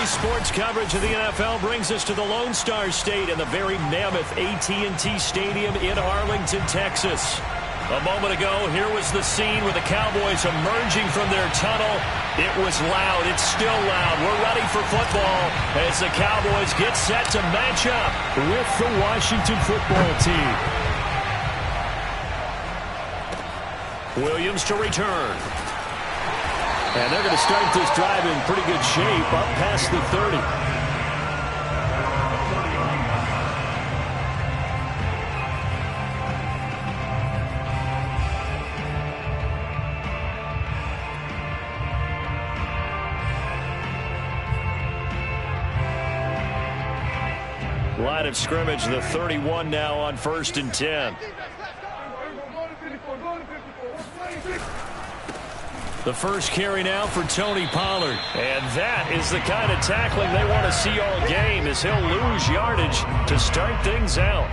Sports coverage of the NFL brings us to the Lone Star State and the very mammoth AT&T Stadium in Arlington, Texas. A moment ago, here was the scene with the Cowboys emerging from their tunnel. It was loud. It's still loud. We're ready for football as the Cowboys get set to match up with the Washington football team. Williams to return. And they're going to start this drive in pretty good shape up past the 30. Line of scrimmage, the 31 now on 1st and 10. The first carry now for Tony Pollard. And that is the kind of tackling they want to see all game, as he'll lose yardage to start things out.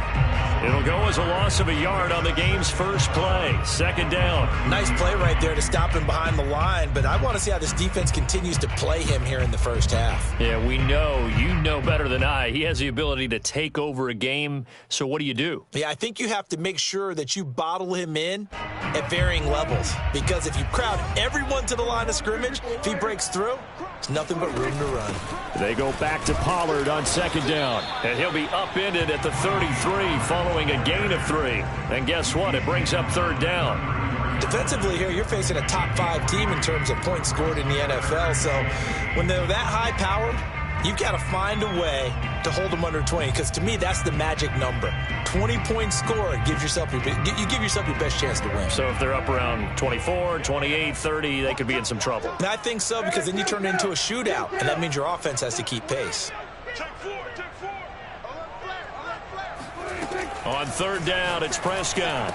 It'll go as a loss of a yard on the game's first play. 2nd down. Nice play right there to stop him behind the line, but I want to see how this defense continues to play him here in the first half. Yeah, we know. You know better than I. He has the ability to take over a game, so what do you do? Yeah, I think you have to make sure that you bottle him in at varying levels, because if you crowd everyone to the line of scrimmage, if he breaks through, there's nothing but room to run. They go back to Pollard on 2nd down, and he'll be upended at the 33 following a gain of 3. And guess what? It brings up 3rd down. Defensively here, you're facing a top 5 team in terms of points scored in the NFL, so when they're that high-powered, you've got to find a way to hold them under 20, because to me, that's the magic number. 20 points scored gives yourself you give yourself your best chance to win. So if they're up around 24, 28, 30, they could be in some trouble. And I think so, because then you turn it into a shootout, and that means your offense has to keep pace. On 3rd down, it's Prescott.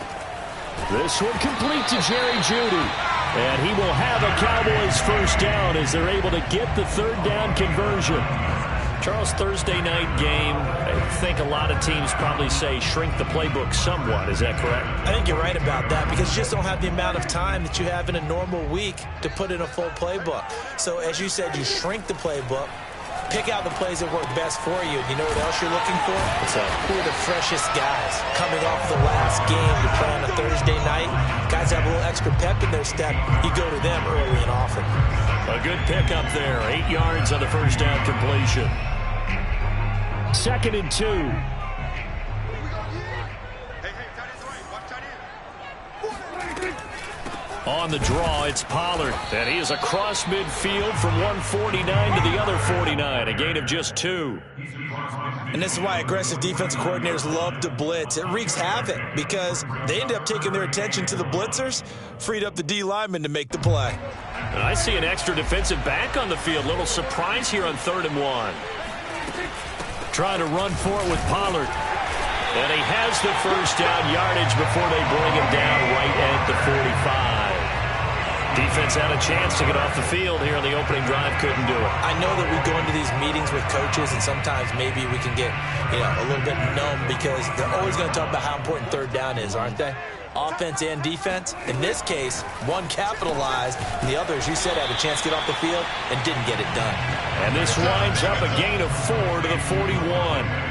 This one complete to Jerry Jeudy. And he will have a Cowboys 1st down as they're able to get the 3rd down conversion. Charles, Thursday night game, I think a lot of teams probably say shrink the playbook somewhat. Is that correct? I think you're right about that, because you just don't have the amount of time that you have in a normal week to put in a full playbook. So as you said, you shrink the playbook, pick out the plays that work best for you. You know what else you're looking for? What's that? Who are the freshest guys coming off the last game to play on a Thursday night? Guys have a little extra pep in their step. You go to them early and often. A good pickup there. 8 yards on the 1st down completion. 2nd and 2. On the draw, it's Pollard, and he is across midfield from 149 to the other 49, a gain of just 2. And this is why aggressive defensive coordinators love to blitz. It wreaks havoc because they end up taking their attention to the blitzers, freed up the D lineman to make the play. And I see an extra defensive back on the field. Little surprise here on 3rd and 1. Trying to run for it with Pollard. And he has the 1st down yardage before they bring him down right at the 45. Defense had a chance to get off the field here in the opening drive, couldn't do it. I know that we go into these meetings with coaches, and sometimes maybe we can get, a little bit numb, because they're always going to talk about how important 3rd down is, aren't they? Offense and defense. In this case, one capitalized, and the other, as you said, had a chance to get off the field and didn't get it done. And this winds up a gain of 4 to the 41.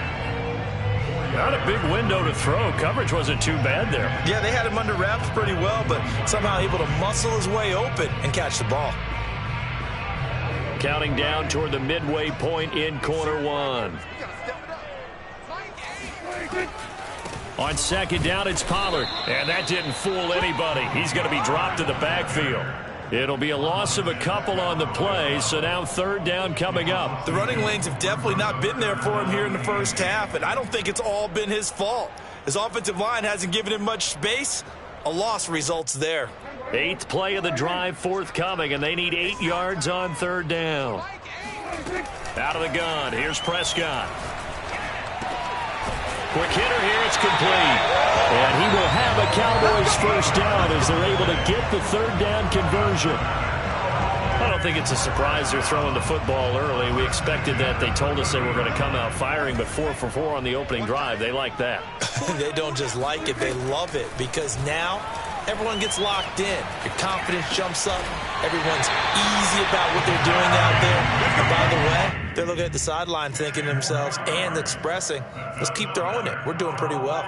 Not a big window to throw. Coverage wasn't too bad there. Yeah, they had him under wraps pretty well, but somehow able to muscle his way open and catch the ball. Counting down toward the midway point in quarter 1. On 2nd down, it's Pollard. And that didn't fool anybody. He's going to be dropped in the backfield. It'll be a loss of a couple on the play, so now 3rd down coming up. The running lanes have definitely not been there for him here in the first half, and I don't think it's all been his fault. His offensive line hasn't given him much space. A loss results there. 8th play of the drive forthcoming, and they need 8 yards on 3rd down. Out of the gun, here's Prescott. Quick hitter here, it's complete. And he will have a Cowboys 1st down as they're able to get the 3rd down conversion. I don't think it's a surprise they're throwing the football early. We expected that. They told us they were going to come out firing, but 4 for 4 on the opening drive. They like that. They don't just like it, they love it, because now everyone gets locked in. Your confidence jumps up. Everyone's easy about what they're doing out there. And by the way, they're looking at the sideline thinking to themselves and expressing, let's keep throwing it. We're doing pretty well.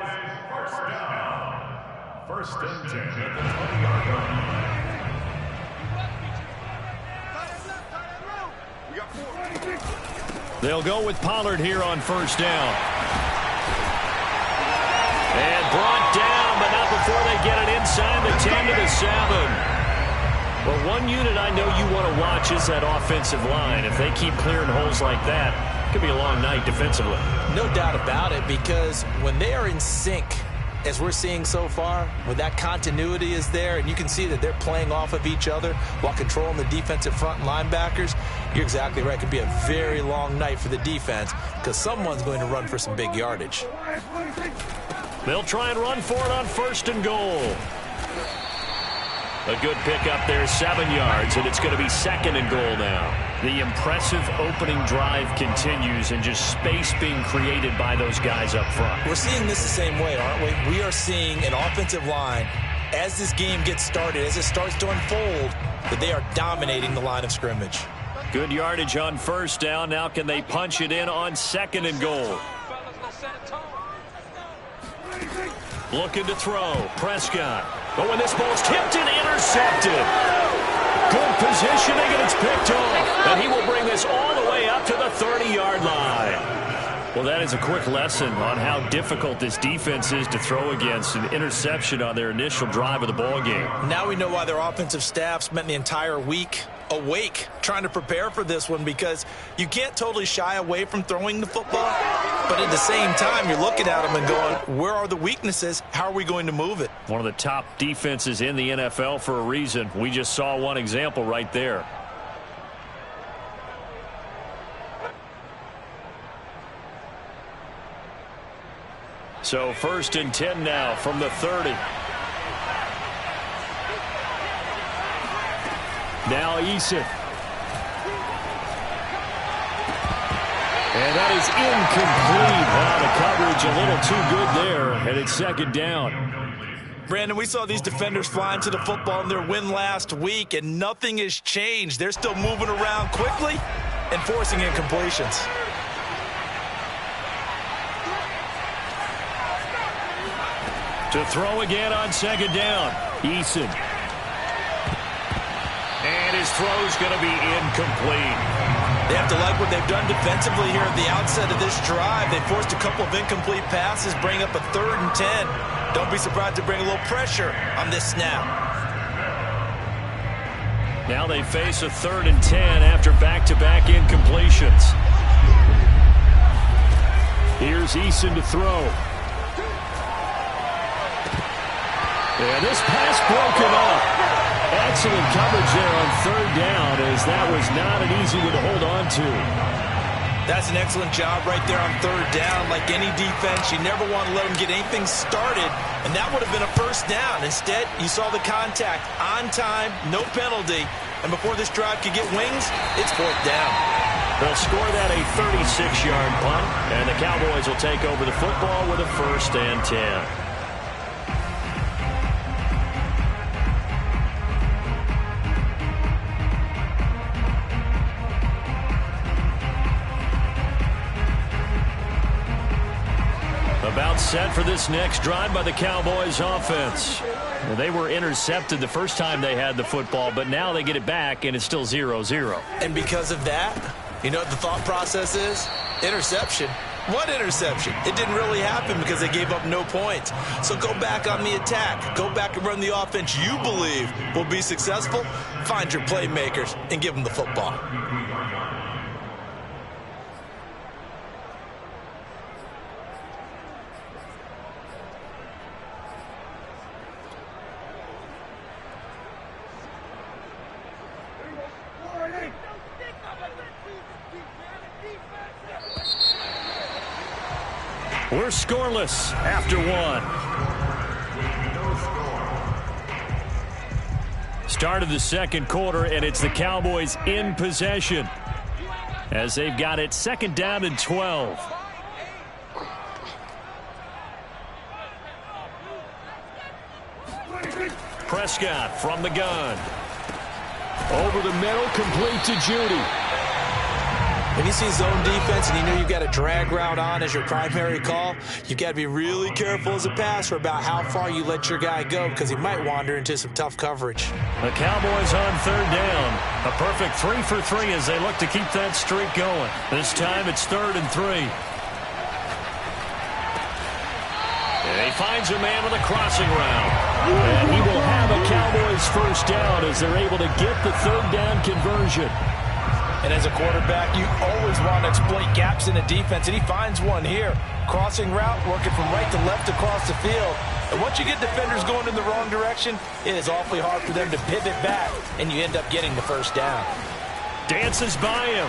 First and 10 at the 20-yard line. They'll go with Pollard here on first down. And brought down, but not before they get it inside the 10 to the 7. Well, one unit I know you want to watch is that offensive line. If they keep clearing holes like that, it could be a long night defensively. No doubt about it, because when they are in sync, as we're seeing so far, when that continuity is there, and you can see that they're playing off of each other while controlling the defensive front and linebackers, you're exactly right. It could be a very long night for the defense because someone's going to run for some big yardage. They'll try and run for it on first and goal. A good pickup there, 7 yards, and it's going to be second and goal now. The impressive opening drive continues, and just space being created by those guys up front. We're seeing this the same way, aren't we? We are seeing an offensive line, as this game gets started, as it starts to unfold, that they are dominating the line of scrimmage. Good yardage on first down. Now can they punch it in on second and goal? Looking to throw. Prescott. But when this ball's tipped and intercepted. Good positioning, and it's picked off. And he will bring this all the way up to the 30-yard line. Well, that is a quick lesson on how difficult this defense is to throw against. An interception on their initial drive of the ball game. Now we know why their offensive staff spent the entire week awake trying to prepare for this one, because you can't totally shy away from throwing the football, but at the same time you're looking at them and going, where are the weaknesses? How are we going to move it? One of the top defenses in the NFL for a reason. We just saw one example right there. So first and 10 now from the 30. Now Eason. And that is incomplete. Wow, the coverage a little too good there, and it's second down. Brandon, we saw these defenders flying to the football in their win last week, and nothing has changed. They're still moving around quickly and forcing incompletions. To throw again on second down. Eason. And his throw's going to be incomplete. They have to like what they've done defensively here at the outset of this drive. They forced a couple of incomplete passes, bring up a 3rd and 10. Don't be surprised to bring a little pressure on this snap. Now they face a 3rd and 10 after back-to-back incompletions. Here's Eason to throw. And this pass broken up. Excellent coverage there on 3rd down, as that was not an easy one to hold on to. That's an excellent job right there on 3rd down. Like any defense, you never want to let them get anything started, and that would have been a first down. Instead, you saw the contact on time, no penalty, and before this drive could get wings, it's 4th down. They'll score that a 36-yard punt, and the Cowboys will take over the football with a 1st and 10. About set for this next drive by the Cowboys offense. Well, they were intercepted the first time they had the football, but now they get it back, and it's still 0-0. And because of that, you know what the thought process is? Interception. What interception? It didn't really happen because they gave up no points. So go back on the attack. Go back and run the offense you believe will be successful. Find your playmakers and give them the football. We're scoreless after one. Start of the second quarter, and it's the Cowboys in possession as they've got it 2nd down and 12. Prescott from the gun. Over the middle, complete to Judy. When you see zone defense and you know you've got a drag route on as your primary call, you've got to be really careful as a passer about how far you let your guy go because he might wander into some tough coverage. The Cowboys on third down. A perfect 3 for 3 as they look to keep that streak going. This time it's 3rd and 3. And he finds a man with a crossing route. And he will have a Cowboys first down as they're able to get the third down conversion. And as a quarterback, you always want to exploit gaps in the defense, and he finds one here. Crossing route, working from right to left across the field. And once you get defenders going in the wrong direction, it is awfully hard for them to pivot back, and you end up getting the first down. Dances by him.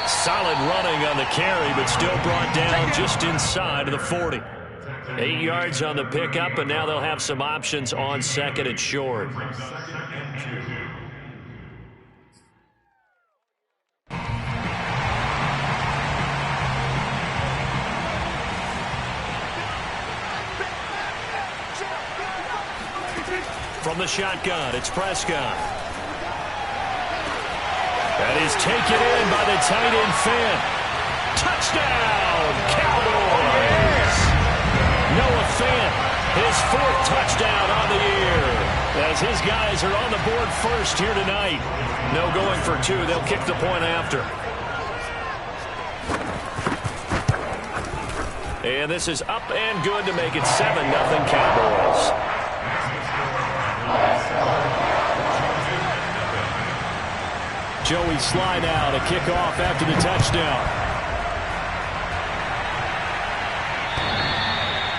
Solid running on the carry, but still brought down just inside of the 40. 8 yards on the pickup, and now they'll have some options on 2nd and short. From the shotgun, it's Prescott. That is taken in by the tight end Finn. Touchdown, Cowboys! Noah Finn, his 4th touchdown on the year. As his guys are on the board first here tonight. No going for 2. They'll kick the point after. And this is up and good to make it 7-0 Cowboys. Joey slide out, a kickoff after the touchdown.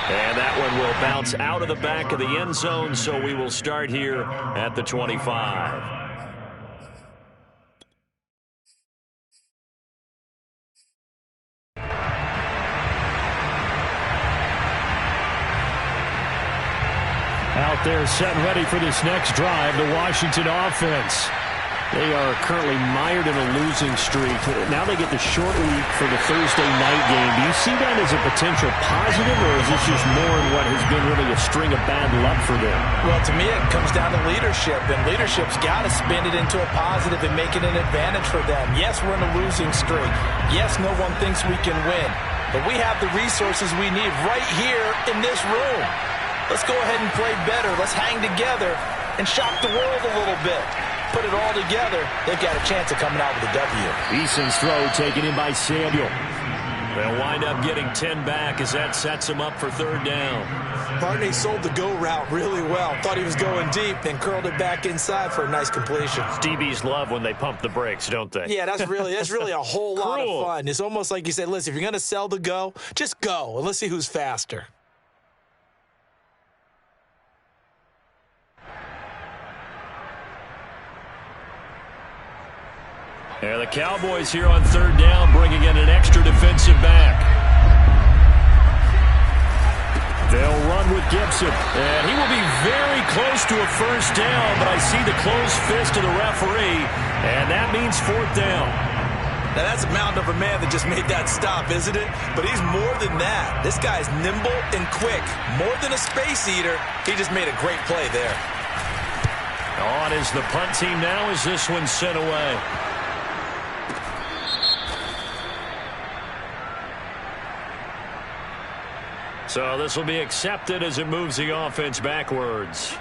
And that one will bounce out of the back of the end zone, so we will start here at the 25. Out there set and ready for this next drive, the Washington offense. They are currently mired in a losing streak. Now they get the short week for the Thursday night game. Do you see that as a potential positive, or is this just more in what has been really a string of bad luck for them? Well, to me, it comes down to leadership, and leadership's got to spin it into a positive and make it an advantage for them. Yes, we're in a losing streak. Yes, no one thinks we can win. But we have the resources we need right here in this room. Let's go ahead and play better. Let's hang together and shock the world a little bit. Put it all together, they've got a chance of coming out with a W. Eason's throw taken in by Samuel. They'll wind up getting 10 back as that sets him up for 3rd down. Barney sold the go route really well. Thought he was going deep, then curled it back inside for a nice completion. DBs love when they pump the brakes, don't they? Yeah, that's really a whole lot of fun. It's almost like you say, listen, if you're going to sell the go, just go, and let's see who's faster. Yeah, the Cowboys here on 3rd down, bringing in an extra defensive back. They'll run with Gibson, and he will be very close to a first down, but I see the closed fist of the referee, and that means 4th down. Now, that's a mound of a man that just made that stop, isn't it? But he's more than that. This guy's nimble and quick. More than a space eater, he just made a great play there. On is the punt team now as this one's sent away. So this will be accepted as it moves the offense backwards.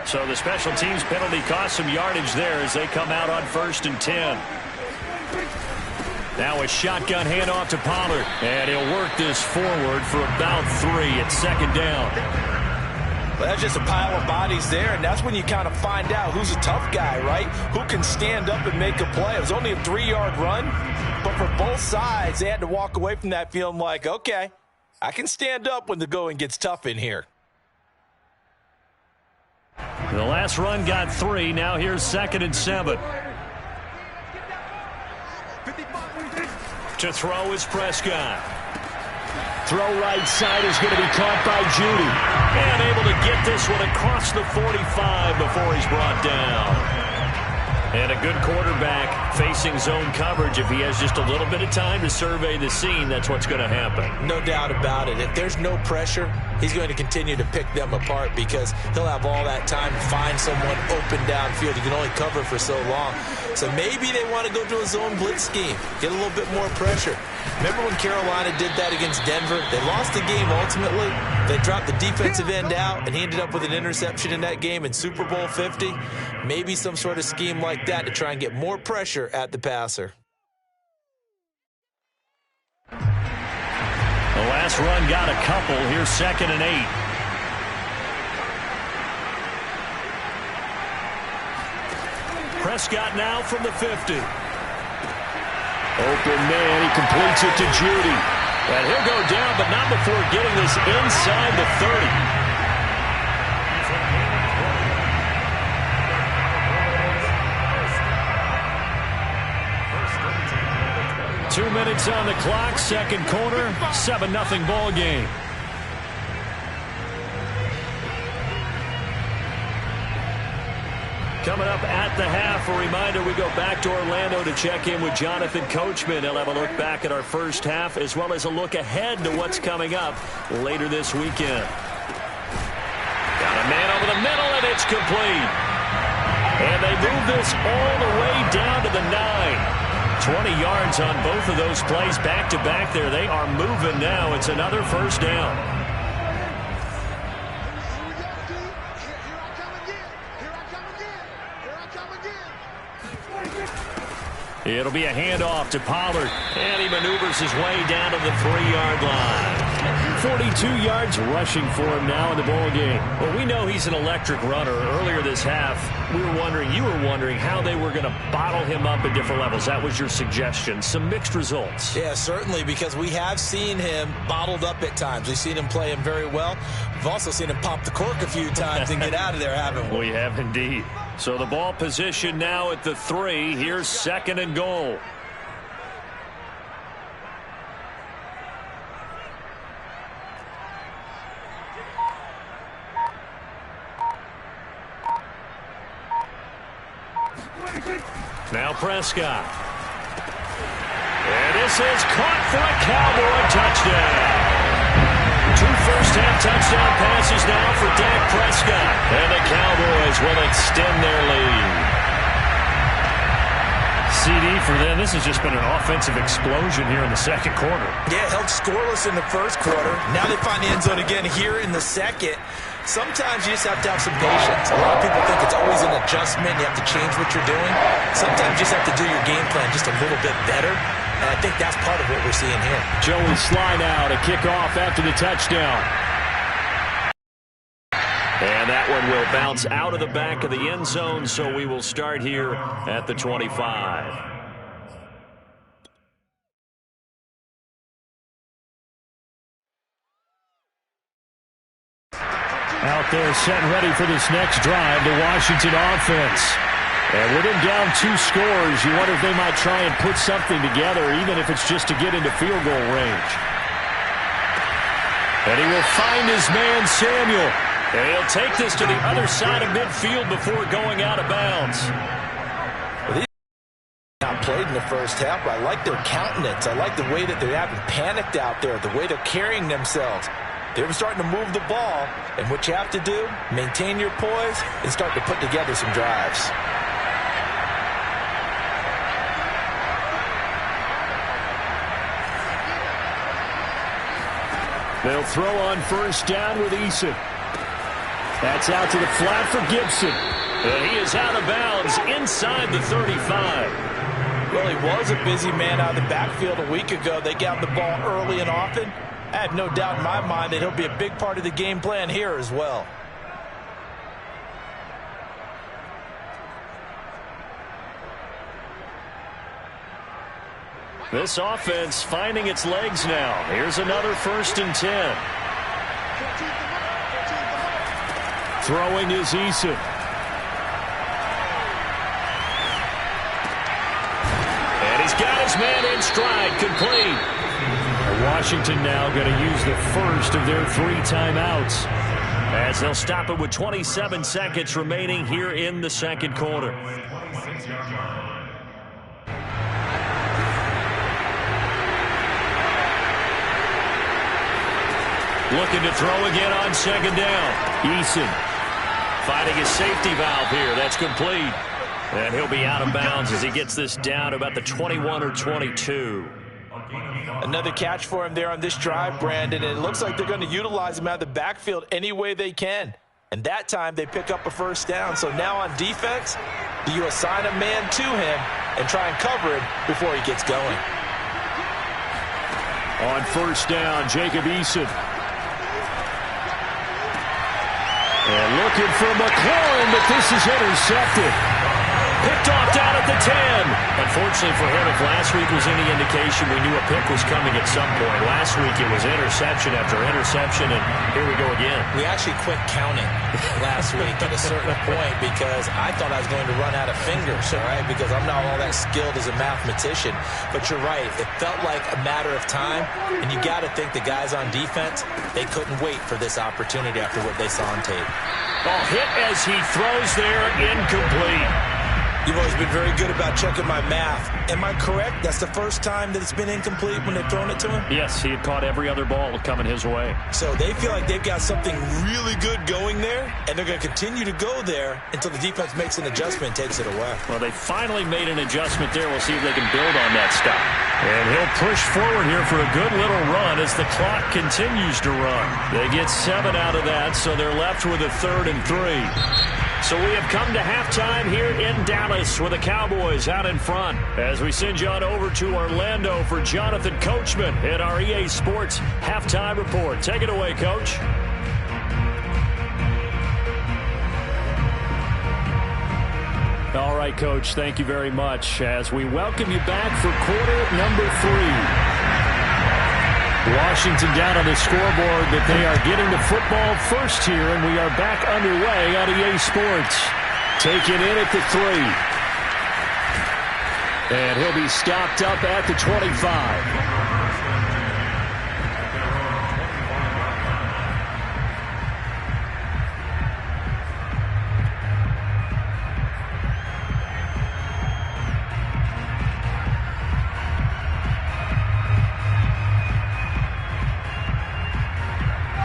So the special teams penalty cost some yardage there as they come out on 1st and 10. Now a shotgun handoff to Pollard, and he'll work this forward for about 3 at 2nd down. Well, that's just a pile of bodies there, and that's when you kind of find out who's a tough guy, right? Who can stand up and make a play. It was only a 3-yard run, but for both sides, they had to walk away from that feeling like, okay, I can stand up when the going gets tough in here. The last run got 3. Now here's 2nd and 7. To throw is Prescott. Throw right side is going to be caught by Judy. And able to get this one across the 45 before he's brought down. And a good quarterback facing zone coverage. If he has just a little bit of time to survey the scene, that's what's going to happen. No doubt about it. If there's no pressure, he's going to continue to pick them apart because he'll have all that time to find someone open downfield. He can only cover for so long. So maybe they want to go to a zone blitz scheme, get a little bit more pressure. Remember when Carolina did that against Denver? They lost the game ultimately. They dropped the defensive end out, and he ended up with an interception in that game in Super Bowl 50. Maybe some sort of scheme like that to try and get more pressure at the passer. The last run got a couple. Here's 2nd and 8. Prescott now from the 50. Open man, he completes it to Judy. And he'll go down, but not before getting this inside the 30. 2 minutes on the clock, second quarter, 7-0 ball game. Coming up at the half, a reminder, we go back to Orlando to check in with Jonathan Coachman. He'll have a look back at our first half as well as a look ahead to what's coming up later this weekend. Got a man over the middle, and it's complete. And they move this all the way down to the 9. 20 yards on both of those plays back-to-back there. They are moving now. It's another first down. It'll be a handoff to Pollard, and he maneuvers his way down to the 3-yard line. 42 yards rushing for him now in the ball game. Well, we know he's an electric runner. Earlier this half, you were wondering how they were going to bottle him up at different levels. That was your suggestion. Some mixed results. Yeah, certainly, because we have seen him bottled up at times. We've seen him play him very well. We've also seen him pop the cork a few times and get out of there, haven't we? We have indeed. So the ball position now at the 3. Here's 2nd and goal. Now Prescott. And this is caught for a Cowboy touchdown. 2 first-half touchdown passes now for Dak Prescott. And the Cowboys will extend their lead. CD for them, this has just been an offensive explosion here in the second quarter. Yeah, held scoreless in the first quarter. Now they find the end zone again here in the second. Sometimes you just have to have some patience. A lot of people think it's always an adjustment. You have to change what you're doing. Sometimes you just have to do your game plan just a little bit better. And I think that's part of what we're seeing here. Joey Sly now to kick off after the touchdown. And that one will bounce out of the back of the end zone, so we will start here at the 25. Out there set and ready for this next drive, the Washington offense. And with him down 2 scores, you wonder if they might try and put something together, even if it's just to get into field goal range. And he will find his man, Samuel. And he'll take this to the other side of midfield before going out of bounds. Well, these not played in the first half, but I like their countenance. I like the way that they haven't panicked out there, the way they're carrying themselves. They were starting to move the ball, and what you have to do, maintain your poise and start to put together some drives. They'll throw on first down with Eason. That's out to the flat for Gibson. And he is out of bounds inside the 35. Well, he was a busy man out of the backfield a week ago. They got the ball early and often. I have no doubt in my mind that he'll be a big part of the game plan here as well. This offense finding its legs now. Here's another 1st and 10. Throwing is Eason. And he's got his man in stride, complete. And Washington now going to use the first of their 3 timeouts, as they'll stop it with 27 seconds remaining here in the second quarter. Looking to throw again on second down. Eason finding his safety valve here. That's complete. And he'll be out of bounds as he gets this down to about the 21 or 22. Another catch for him there on this drive, Brandon, and it looks like they're going to utilize him out of the backfield any way they can. And that time they pick up a first down. So now on defense, do you assign a man to him and try and cover him before he gets going? On first down, Jacob Eason. And looking for McLaurin, but this is intercepted. Picked off down at the 10. Unfortunately for him, if last week was any indication, we knew a pick was coming at some point. Last week it was interception after interception, and here we go again. We actually quit counting last week at a certain point because I thought I was going to run out of fingers, all right, because I'm not all that skilled as a mathematician. But you're right. It felt like a matter of time, and you got to think the guys on defense, they couldn't wait for this opportunity after what they saw on tape. Ball hit as he throws there, incomplete. You've always been very good about checking my math. Am I correct? That's the first time that it's been incomplete when they've thrown it to him? Yes, he had caught every other ball coming his way. So they feel like they've got something really good going there, and they're going to continue to go there until the defense makes an adjustment and takes it away. Well, they finally made an adjustment there. We'll see if they can build on that stop. And he'll push forward here for a good little run as the clock continues to run. They get 7 out of that, so they're left with a 3rd and 3. So we have come to halftime here in Dallas with the Cowboys out in front as we send you on over to Orlando for Jonathan Coachman at our EA Sports Halftime Report. Take it away, Coach. All right, Coach, thank you very much as we welcome you back for quarter number 3. Washington down on the scoreboard, but they are getting the football first here, and we are back underway on EA Sports. Taken in at the 3. And he'll be stopped up at the 25.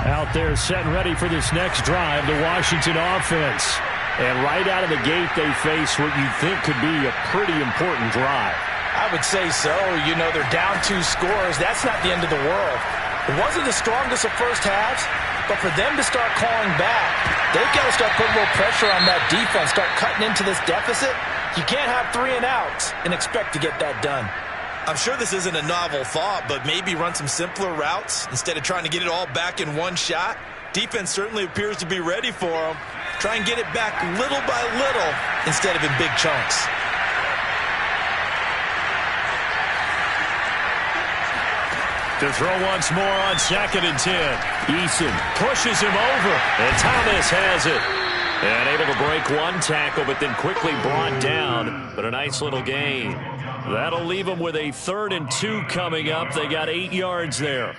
Out there set and ready for this next drive, the Washington offense. And right out of the gate, they face what you think could be a pretty important drive. I would say so. You know, they're down 2 scores. That's not the end of the world. It wasn't the strongest of first halves, but for them to start calling back, they've got to start putting a little pressure on that defense, start cutting into this deficit. You can't have 3 and outs and expect to get that done. I'm sure this isn't a novel thought, but maybe run some simpler routes instead of trying to get it all back in one shot. Defense certainly appears to be ready for them. Try and get it back little by little instead of in big chunks. To throw once more on 2nd and 10. Eason pushes him over, and Thomas has it. And able to break one tackle, but then quickly brought down. But a nice little gain. That'll leave them with a 3rd and 2 coming up. They got 8 yards there.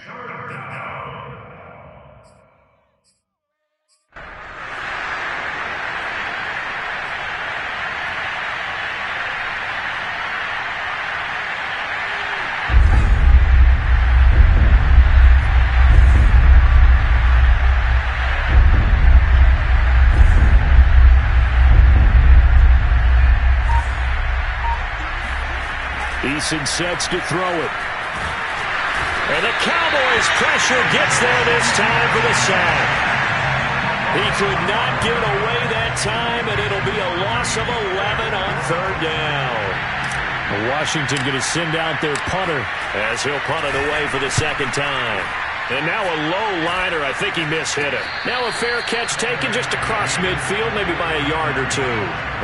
Eason sets to throw it. And the Cowboys pressure gets there this time for the sack. He could not get away that time, and it'll be a loss of 11 on 3rd down. Washington going to send out their punter as he'll punt it away for the 2nd time. And now a low liner. I think he mishit it. Now a fair catch taken just across midfield, maybe by a yard or 2.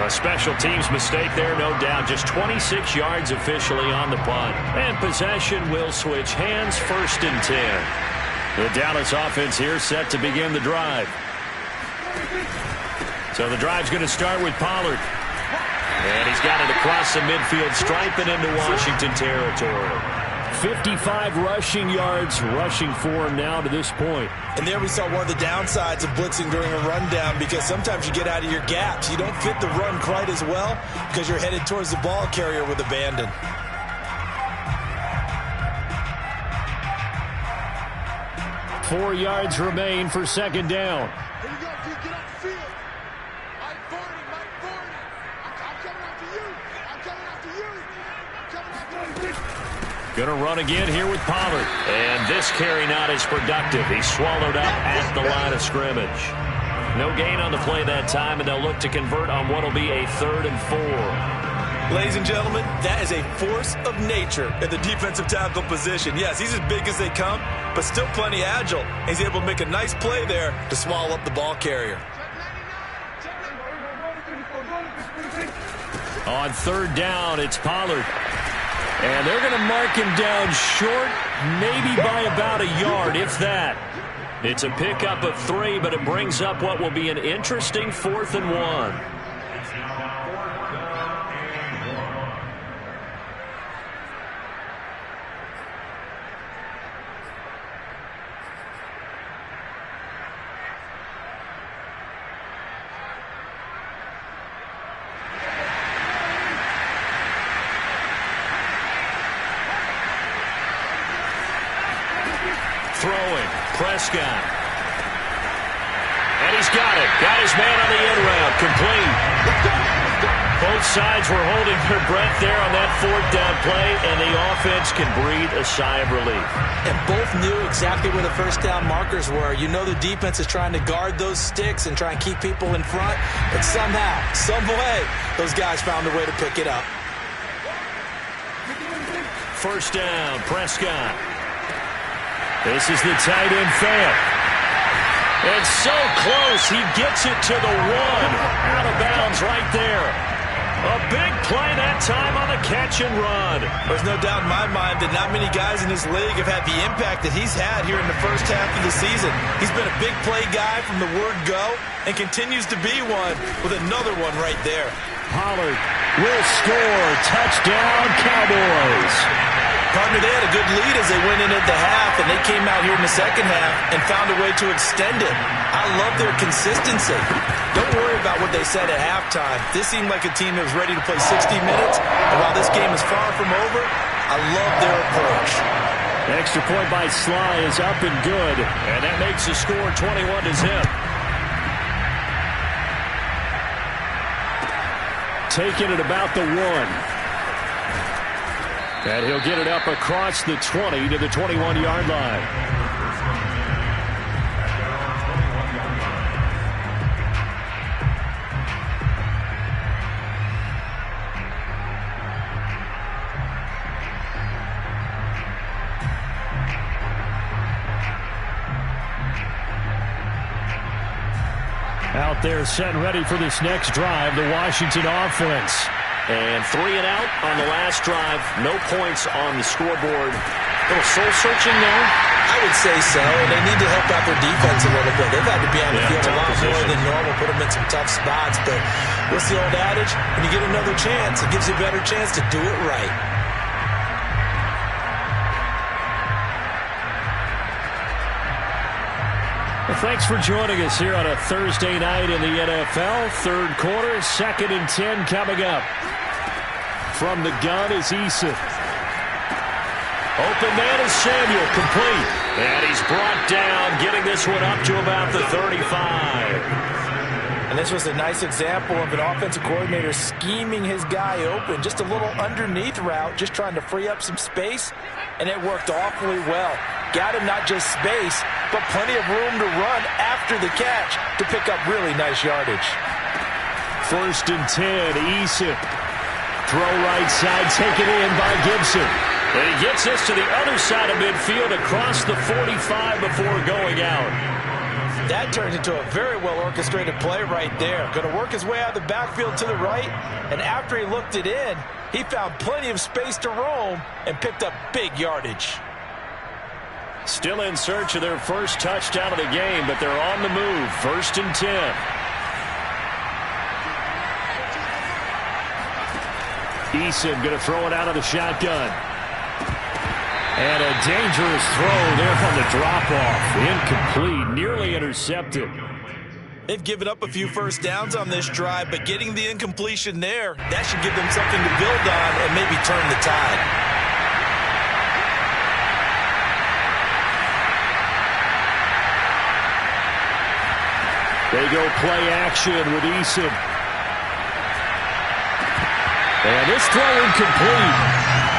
A special teams mistake there, no doubt. Just 26 yards officially on the punt. And possession will switch hands, 1st and 10. The Dallas offense here set to begin the drive. So the drive's going to start with Pollard. And he's got it across the midfield stripe and into Washington territory. 55 rushing yards rushing for him now to this point. And there we saw one of the downsides of blitzing during a rundown, because sometimes you get out of your gaps. You don't fit the run quite as well because you're headed towards the ball carrier with abandon. Four yards remain for second down. Here you go, dude. Get off the field. Mike 40, Mike 40. I'm coming after you. I'm coming after you. I'm coming after you. Going to run again here with Pollard. And this carry not as productive. He's swallowed up at the line of scrimmage. No gain on the play that time, and they'll look to convert on what will be a 3rd and 4. Ladies and gentlemen, that is a force of nature at the defensive tackle position. Yes, he's as big as they come, but still plenty agile. He's able to make a nice play there to swallow up the ball carrier. On 3rd down, it's Pollard. And they're going to mark him down short, maybe by about a yard, if that. It's a pickup of 3, but it brings up what will be an interesting 4th and 1. Throwing, Prescott. And he's got it. Got his man on the end route. Complete. Both sides were holding their breath there on that 4th down play, and the offense can breathe a sigh of relief. And both knew exactly where the first down markers were. You know the defense is trying to guard those sticks and try and keep people in front, but somehow, some way, those guys found a way to pick it up. First down, Prescott. This is the tight end fan. And so close, he gets it to the 1. Out of bounds right there. A big play that time on the catch and run. There's no doubt in my mind that not many guys in this league have had the impact that he's had here in the first half of the season. He's been a big play guy from the word go and continues to be one with another one right there. Pollard will score. Touchdown, Cowboys. Partner, they had a good lead as they went in at the half, and they came out here in the second half and found a way to extend it. I love their consistency. Don't worry about what they said at halftime. This seemed like a team that was ready to play 60 minutes, and while this game is far from over, I love their approach. Extra point by Sly is up and good, and that makes the score 21-0. Taking it about the 1. And he'll get it up across the 20 to the 21-yard line. Out there set and ready for this next drive, the Washington offense. And 3 and out on the last drive. No points on the scoreboard. A little soul-searching there. I would say so. And they need to help out their defense a little bit. They've had to be on the field a lot more than normal, put them in some tough spots. But what's the old adage? When you get another chance, it gives you a better chance to do it right. Well, thanks for joining us here on a Thursday night in the NFL. 3rd quarter, 2nd and 10 coming up. From the gun is Eason. Open man is Samuel, complete. And he's brought down, getting this one up to about the 35. And this was a nice example of an offensive coordinator scheming his guy open. Just a little underneath route, just trying to free up some space, and it worked awfully well. Got him not just space, but plenty of room to run after the catch to pick up really nice yardage. 1st and 10, Eason. Throw right side, taken in by Gibson. And he gets this to the other side of midfield across the 45 before going out. That turns into a very well-orchestrated play right there. Going to work his way out of the backfield to the right, and after he looked it in, he found plenty of space to roam and picked up big yardage. Still in search of their first touchdown of the game, but they're on the move. 1st and 10. Eason going to throw it out of the shotgun. And a dangerous throw there on the drop-off. Incomplete, nearly intercepted. They've given up a few first downs on this drive, but getting the incompletion there, that should give them something to build on and maybe turn the tide. They go play action with Eason. And this throw incomplete.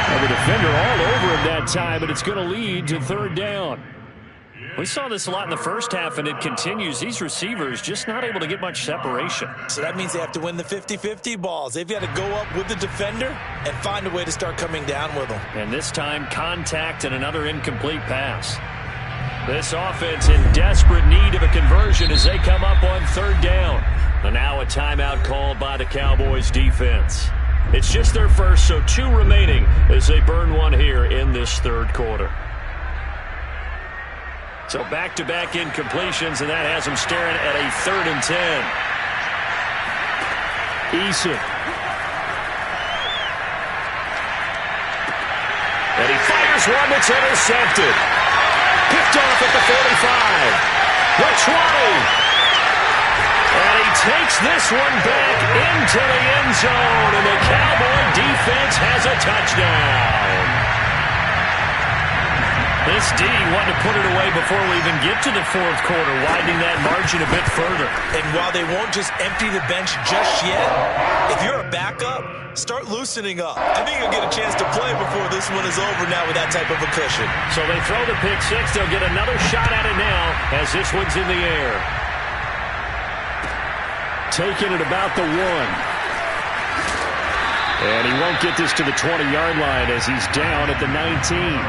Well, the defender all over him that time, but it's going to lead to third down. We saw this a lot in the first half, and it continues. These receivers just not able to get much separation. So that means they have to win the 50-50 balls. They've got to go up with the defender and find a way to start coming down with them. And this time, contact and another incomplete pass. This offense in desperate need of a conversion as they come up on third down. And now a timeout called by the Cowboys defense. It's just their first, so 2 remaining as they burn one here in this third quarter. So back-to-back incompletions, and that has them staring at a 3rd and 10. Eason. And he fires one that's intercepted. Picked off at the 45. The 20. And he takes this one back into the end zone, and the Cowboy defense has a touchdown. This D wanted to put it away before we even get to the fourth quarter, widening that margin a bit further. And while they won't just empty the bench just yet, if you're a backup, start loosening up. I think you'll get a chance to play before this one is over now with that type of a cushion. So they throw the pick six. They'll get another shot at it now as this one's in the air. Taking it about the 1. And he won't get this to the 20-yard line as he's down at the 19.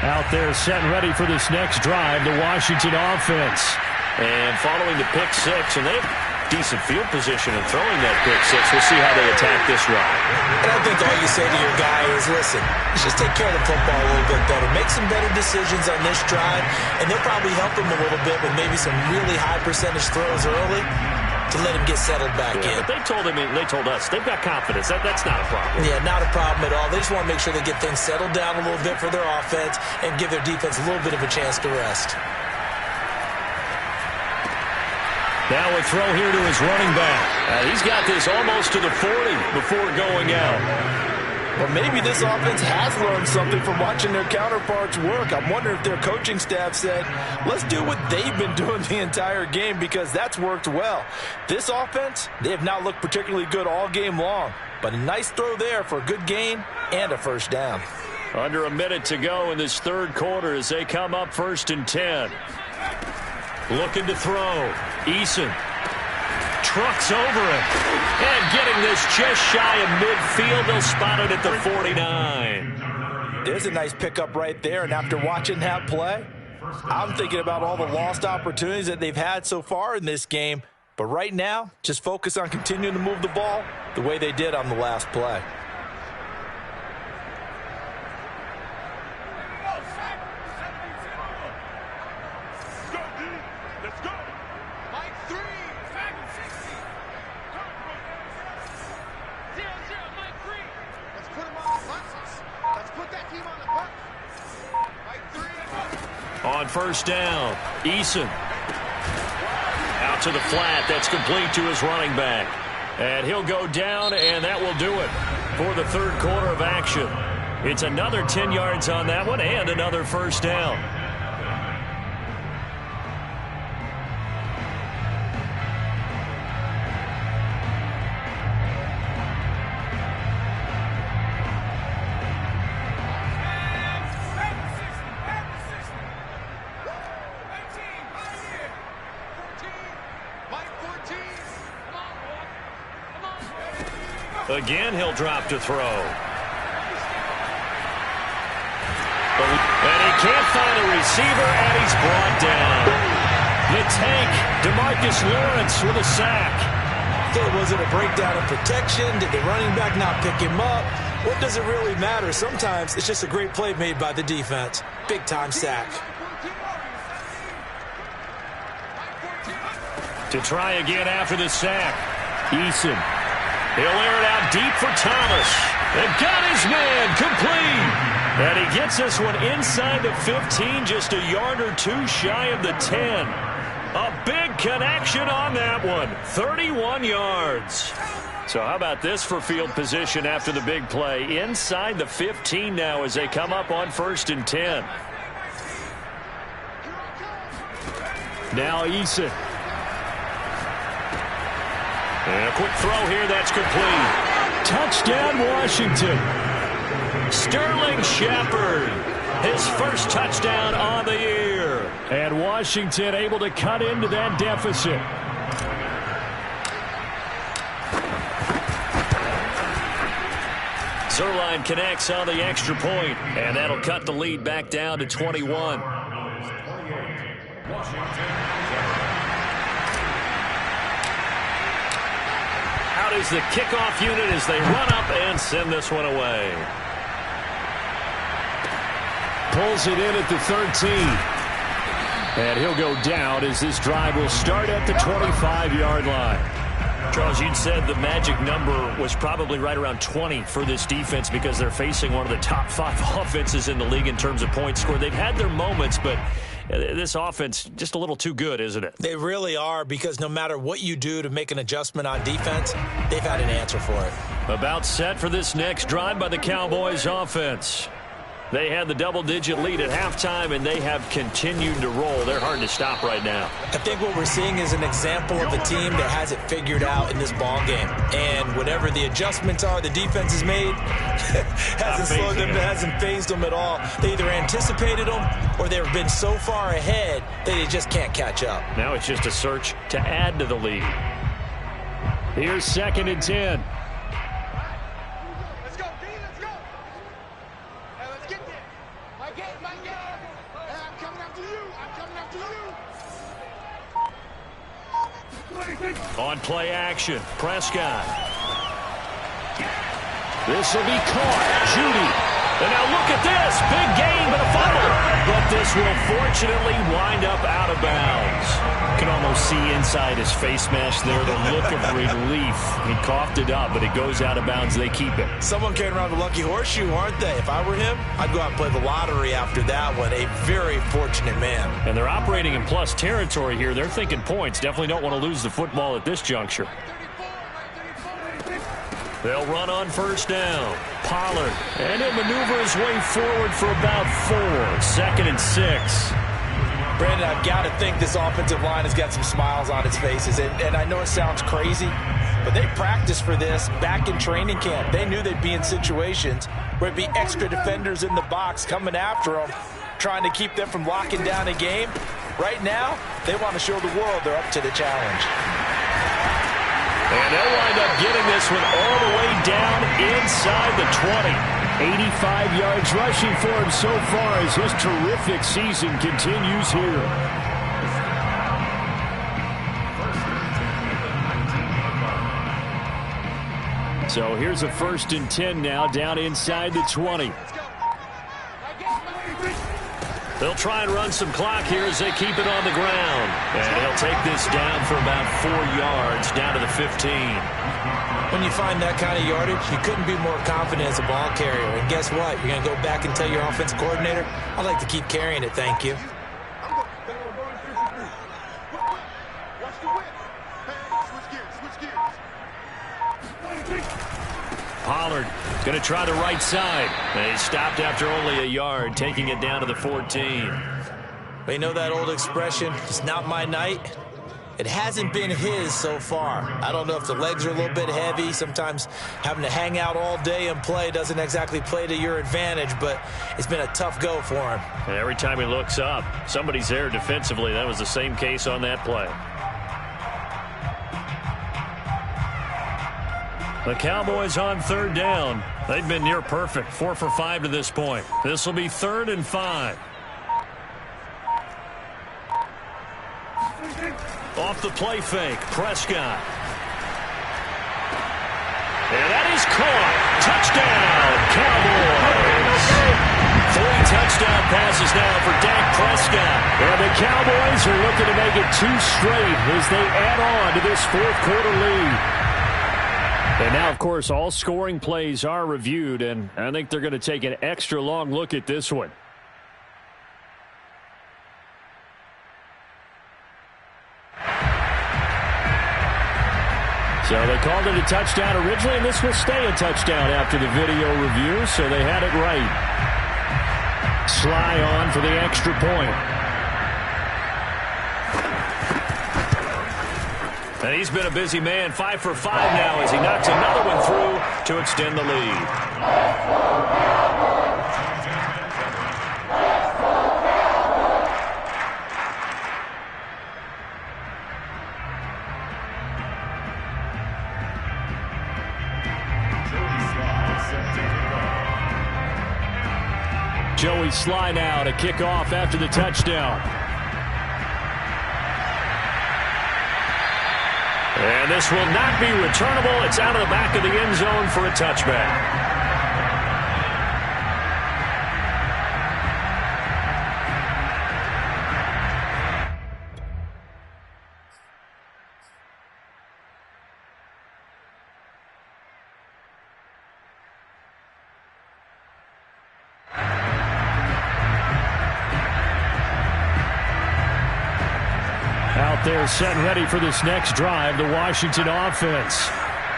Out there set and ready for this next drive, the Washington offense. And following the pick six, and they have decent field position in throwing that pick six. We'll see how they attack this run. And I think all you say to your guy is, listen, let's just take care of the football a little bit better. Make some better decisions on this drive, and they'll probably help him a little bit with maybe some really high percentage throws early to let him get settled back in. But they told us, they've got confidence. That's not a problem. Yeah, not a problem at all. They just want to make sure they get things settled down a little bit for their offense and give their defense a little bit of a chance to rest. Now a throw here to his running back. He's got this almost to the 40 before going out. Well, maybe this offense has learned something from watching their counterparts work. I'm wondering if their coaching staff said, let's do what they've been doing the entire game, because that's worked well. This offense, they have not looked particularly good all game long, but a nice throw there for a good gain and a first down. Under a minute to go in this third quarter as they come up 1st and 10. Looking to throw. Eason trucks over him. And getting this just shy of midfield. They'll spot it at the 49. There's a nice pickup right there, and after watching that play, I'm thinking about all the lost opportunities that they've had so far in this game. But right now, just focus on continuing to move the ball the way they did on the last play. On first down, Eason. Out to the flat. That's complete to his running back. And he'll go down, and that will do it for the third quarter of action. It's another 10 yards on that one and another first down. Again, he'll drop to throw. And he can't find a receiver, and he's brought down. The tank, DeMarcus Lawrence with a sack. Okay, was it a breakdown in protection? Did the running back not pick him up? What does it really matter? Sometimes it's just a great play made by the defense. Big-time sack. To try again after the sack. Eason. He'll air it out deep for Thomas. They've got his man complete. And he gets this one inside the 15, just a yard or two shy of the 10. A big connection on that one. 31 yards. So how about this for field position after the big play? Inside the 15 now as they come up on 1st and 10. Now Eason. And a quick throw here, that's complete. Touchdown, Washington. Sterling Shepard, his first touchdown on the year. And Washington able to cut into that deficit. Zerline connects on the extra point, and that'll cut the lead back down to 21. Out is the kickoff unit as they run up and send this one away. Pulls it in at the 13. And he'll go down as this drive will start at the 25-yard line. Charles, you'd said the magic number was probably right around 20 for this defense because they're facing one of the top 5 offenses in the league in terms of points scored. They've had their moments, but this offense just a little too good, isn't it? They really are, because no matter what you do to make an adjustment on defense, they've had an answer for it. About set for this next drive by the Cowboys offense. They had the double-digit lead at halftime, and they have continued to roll. They're hard to stop right now. I think what we're seeing is an example of a team that has it figured out in this ball game. And whatever the adjustments are the defense has made, hasn't slowed them, hasn't phased them at all. They either anticipated them or they've been so far ahead that they just can't catch up. Now it's just a search to add to the lead. Here's 2nd and 10. On play action, Prescott. This will be caught. Judy. And now look at this. Big gain, but a fumble. But this will fortunately wind up out of bounds. You can almost see inside his face mask there the look of relief. He coughed it up, but it goes out of bounds. They keep it. Someone came around the lucky horseshoe, aren't they? If I were him, I'd go out and play the lottery after that one. A very fortunate man. And they're operating in plus territory here. They're thinking points. Definitely don't want to lose the football at this juncture. They'll run on 1st down. Pollard. And he'll maneuver his way forward for about 4. 2nd and 6. Brandon, I've got to think this offensive line has got some smiles on its faces. And I know it sounds crazy, but they practiced for this back in training camp. They knew they'd be in situations where it'd be extra defenders in the box coming after them, trying to keep them from locking down a game. Right now, they want to show the world they're up to the challenge. And they'll wind up getting this one all the way down inside the 20. 85 yards rushing for him so far as his terrific season continues here. So here's a 1st and 10 now down inside the 20. They'll try and run some clock here as they keep it on the ground. And he'll take this down for about 4 yards down to the 15. When you find that kind of yardage, you couldn't be more confident as a ball carrier. And guess what? You're going to go back and tell your offensive coordinator, I'd like to keep carrying it, thank you. Pollard going to try the right side. And he stopped after only a yard, taking it down to the 14. They know that old expression, it's not my night. It hasn't been his so far. I don't know if the legs are a little bit heavy. Sometimes having to hang out all day and play doesn't exactly play to your advantage, but it's been a tough go for him. And every time he looks up, somebody's there defensively. That was the same case on that play. The Cowboys on 3rd down. They've been near perfect, 4 for 5 to this point. This will be 3rd and 5. Off the play fake, Prescott. is now for Dak Prescott. And the Cowboys are looking to make it 2 straight as they add on to this fourth-quarter lead. And now, of course, all scoring plays are reviewed, and I think they're going to take an extra long look at this one. So they called it a touchdown originally, and this will stay a touchdown after the video review, so they had it right. Sly on for the extra point. And he's been a busy man, 5 for 5 now as he knocks another one through to extend the lead. Joey Sly now to kick off after the touchdown. And this will not be returnable. It's out of the back of the end zone for a touchback. They're set and ready for this next drive, the Washington offense.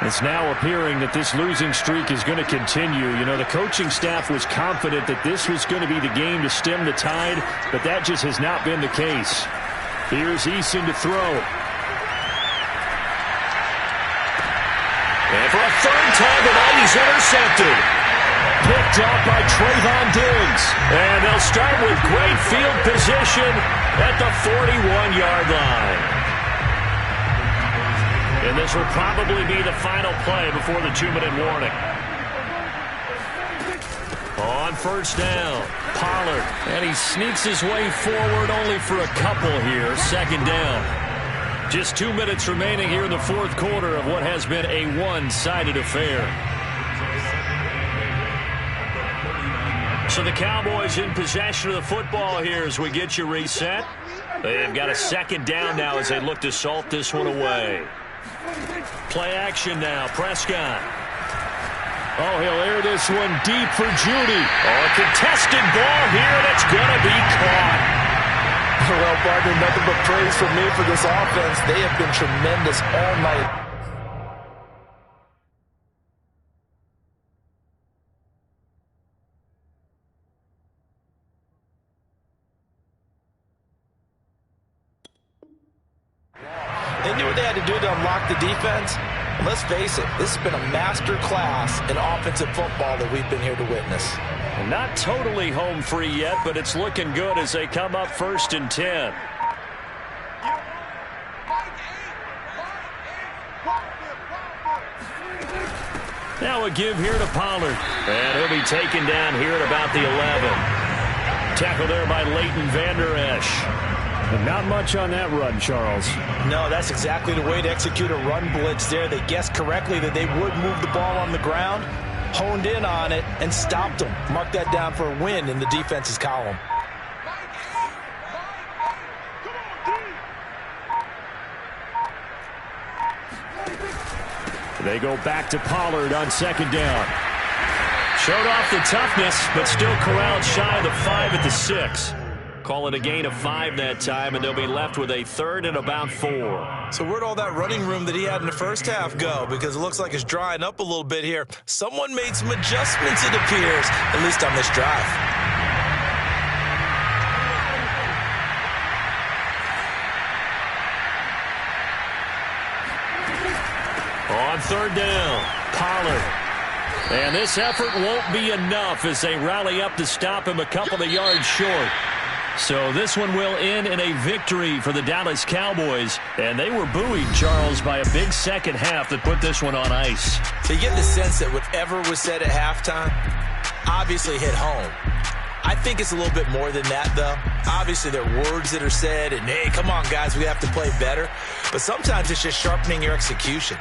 It's now appearing that this losing streak is going to continue. You know, the coaching staff was confident that this was going to be the game to stem the tide, but that just has not been the case. Here's Eason to throw. And for a third time tonight, he's intercepted. Picked up by Trayvon Diggs. And they'll start with great field position at the 41-yard line. And this will probably be the final play before the 2-minute warning. On first down, Pollard. And he sneaks his way forward only for a couple here. Second down. Just 2 minutes remaining here in the fourth quarter of what has been a one-sided affair. So the Cowboys in possession of the football here as we get you reset. They've got a second down now as they look to salt this one away. Play action now, Prescott. Oh, he'll air this one deep for Judy. Oh, a contested ball here, and it's going to be caught. Well, partner, nothing but praise from me for this offense. They have been tremendous all night. They knew what they had to do to unlock the defense. And let's face it, this has been a master class in offensive football that we've been here to witness. Not totally home free yet, but it's looking good as they come up 1st and 10. Now a give here to Pollard. And he'll be taken down here at about the 11. Tackle there by Leighton Vander Esch. And not much on that run, Charles. No, that's exactly the way to execute a run blitz there. They guessed correctly that they would move the ball on the ground, honed in on it, and stopped them. Mark that down for a win in the defense's column. They go back to Pollard on second down. Showed off the toughness, but still corralled shy of the 5 at the 6. Call it a gain of 5 that time, and they'll be left with a 3rd and about 4. So where'd all that running room that he had in the first half go? Because it looks like it's drying up a little bit here. Someone made some adjustments, it appears, at least on this drive. On third down, Pollard. And this effort won't be enough as they rally up to stop him a couple of yards short. So this one will end in a victory for the Dallas Cowboys. And they were buoyed, Charles, by a big second half that put this one on ice. So you get the sense that whatever was said at halftime obviously hit home. I think it's a little bit more than that, though. Obviously, there are words that are said, and, hey, come on, guys, we have to play better. But sometimes it's just sharpening your execution.